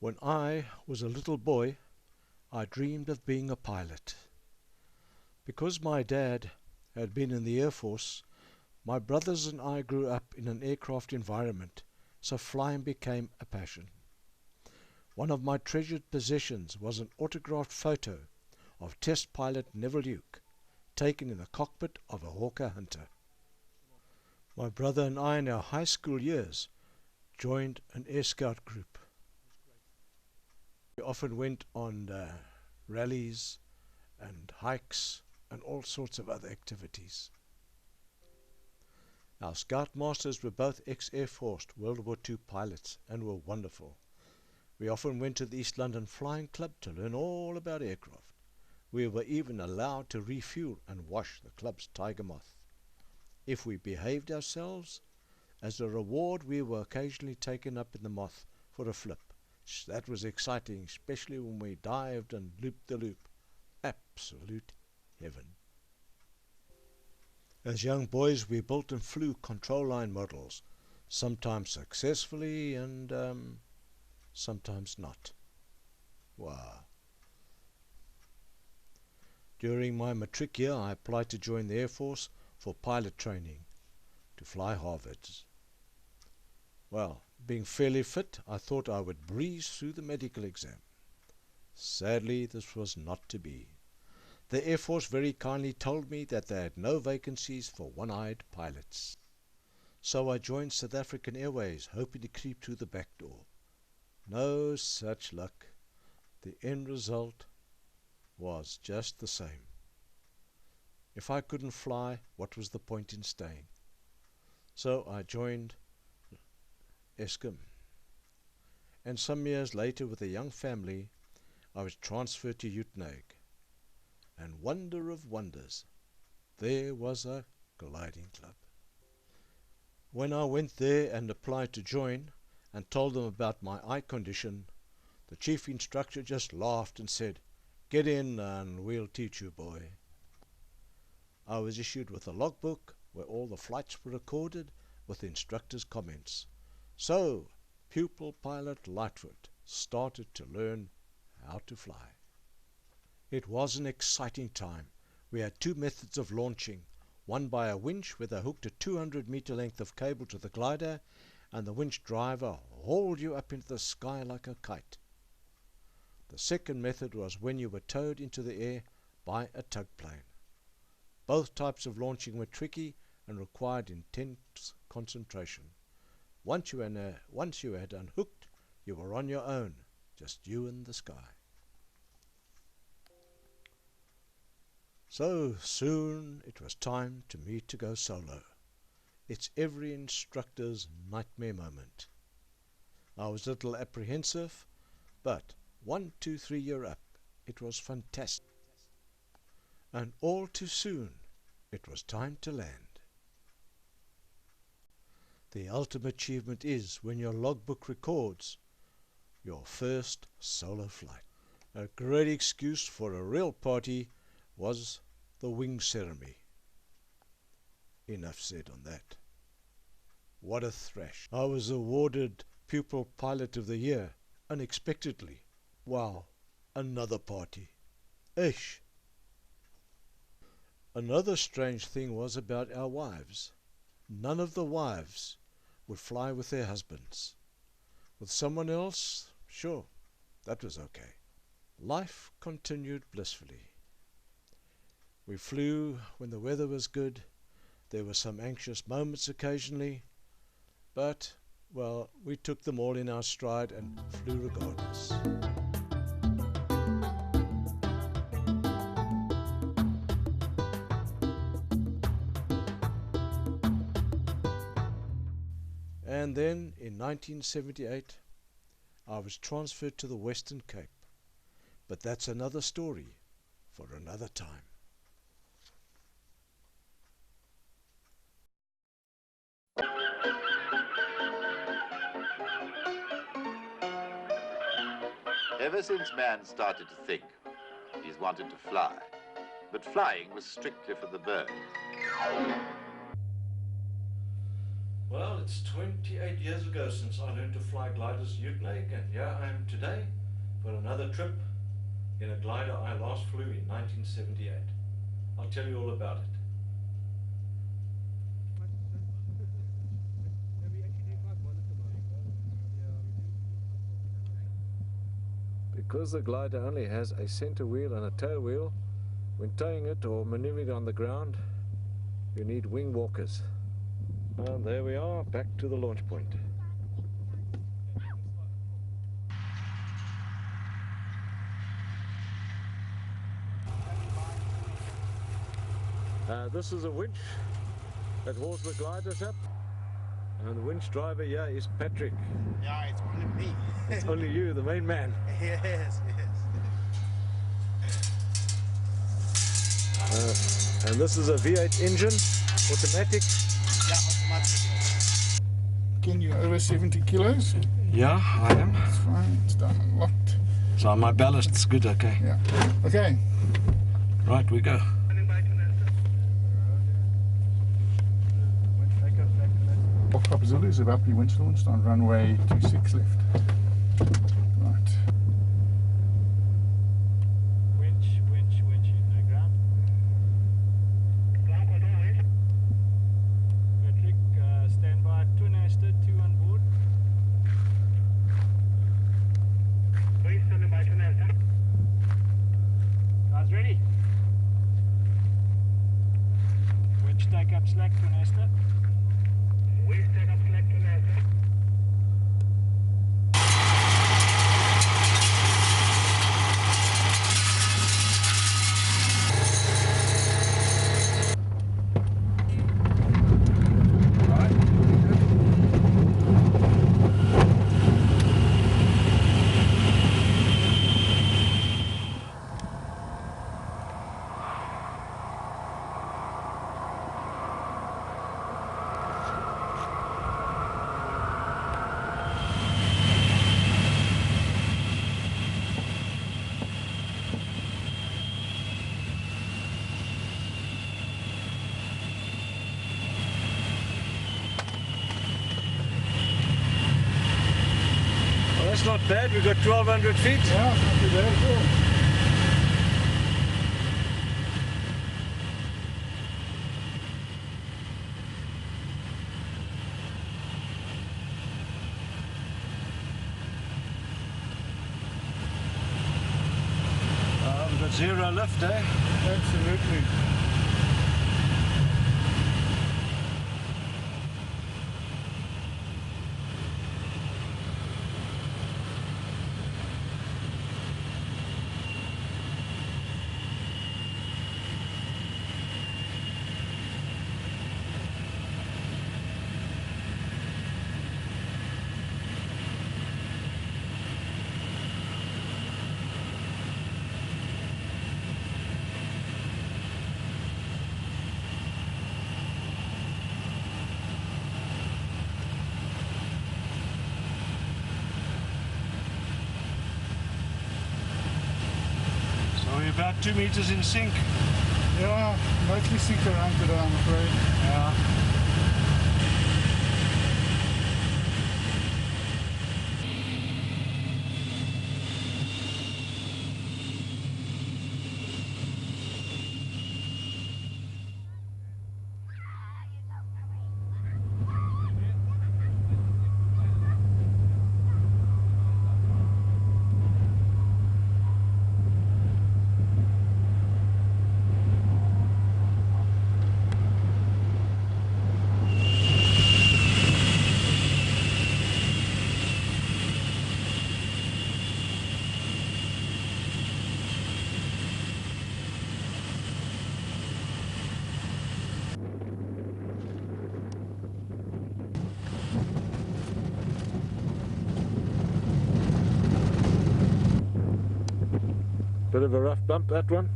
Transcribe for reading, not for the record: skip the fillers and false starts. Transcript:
When I was a little boy, I dreamed of being a pilot. Because my dad had been in the Air Force, my brothers and I grew up in an aircraft environment, so flying became a passion. One of my treasured possessions was an autographed photo of test pilot Neville Luke, taken in the cockpit of a Hawker Hunter. My brother and I in our high school years joined an Air Scout group. We often went on rallies and hikes and all sorts of other activities. Our scoutmasters were both ex-Air Force World War II pilots and were wonderful. We often went to the East London Flying Club to learn all about aircraft. We were even allowed to refuel and wash the club's Tiger Moth. If we behaved ourselves, as a reward we were occasionally taken up in the Moth for a flip. That was exciting, especially when we dived and looped the loop. Absolute heaven. As young boys we built and flew control line models, sometimes successfully and sometimes not. Wow. During my matric year I applied to join the Air Force for pilot training, to fly Harvards. Well, being fairly fit, I thought I would breeze through the medical exam. Sadly, this was not to be. The Air Force very kindly told me that they had no vacancies for one-eyed pilots. So I joined South African Airways, hoping to creep through the back door. No such luck. The end result was just the same. If I couldn't fly, what was the point in staying? So I joined Eskom. And some years later, with a young family, I was transferred to Uitenhage. And wonder of wonders, there was a gliding club. When I went there and applied to join and told them about my eye condition, the chief instructor just laughed and said, "Get in and we'll teach you, boy." I was issued with a logbook where all the flights were recorded with the instructor's comments. So, pupil pilot Lightfoot started to learn how to fly. It was an exciting time. We had two methods of launching, one by a winch where they hooked a 200-meter length of cable to the glider and the winch driver hauled you up into the sky like a kite. The second method was when you were towed into the air by a tug plane. Both types of launching were tricky and required intense concentration. Once you had unhooked, you were on your own, just you and the sky. So soon it was time to me to go solo. It's every instructor's nightmare moment. I was a little apprehensive, but 1, 2, 3 year up, it was fantastic. And all too soon, it was time to land. The ultimate achievement is when your logbook records your first solo flight. A great excuse for a real party was the wing ceremony. Enough said on that. What a thrash. I was awarded Pupil Pilot of the Year, unexpectedly. Wow, another party. Ish. Another strange thing was about our wives. None of the wives would fly with their husbands. With someone else, sure, that was okay. Life continued blissfully. We flew when the weather was good. There were some anxious moments occasionally, but, well, we took them all in our stride and flew regardless. And then, in 1978, I was transferred to the Western Cape. But that's another story for another time. Ever since man started to think, he's wanted to fly. But flying was strictly for the birds. Well, it's 28 years ago since I learned to fly gliders Utnake, and here I am today for another trip in a glider I last flew in 1978. I'll tell you all about it. Because the glider only has a center wheel and a tail wheel, when towing it or maneuvering on the ground, you need wing walkers. And there we are, back to the launch point. This is a winch that hauls the gliders up, and the winch driver here is Patrick. Yeah, it's only me. It's only you, the main man. Yes, yes. And this is a V8 engine, automatic. Yeah, automatic. Ken, you're over 70 kilos? Yeah, I am. It's fine, it's done and locked. So my ballast's good, okay. Yeah. Okay. Right, we go. Papa Zulu is about to be winch launched on runway 26 left. Right. Winch, no ground. Ground control, winch. Patrick, stand by, twin Astor, 2 on board. Please stand by, twin Astor. Guys ready? Winch take up slack, twin Astor. Winch take up slack, twin Astor. That's not bad, we've got 1,200 feet. Yeah, it's not too bad at all. We've got zero lift, eh? Absolutely. So we're about 2 meters in sync. Yeah, mostly sink around today, I'm afraid. Yeah. Bit of a rough bump, that one.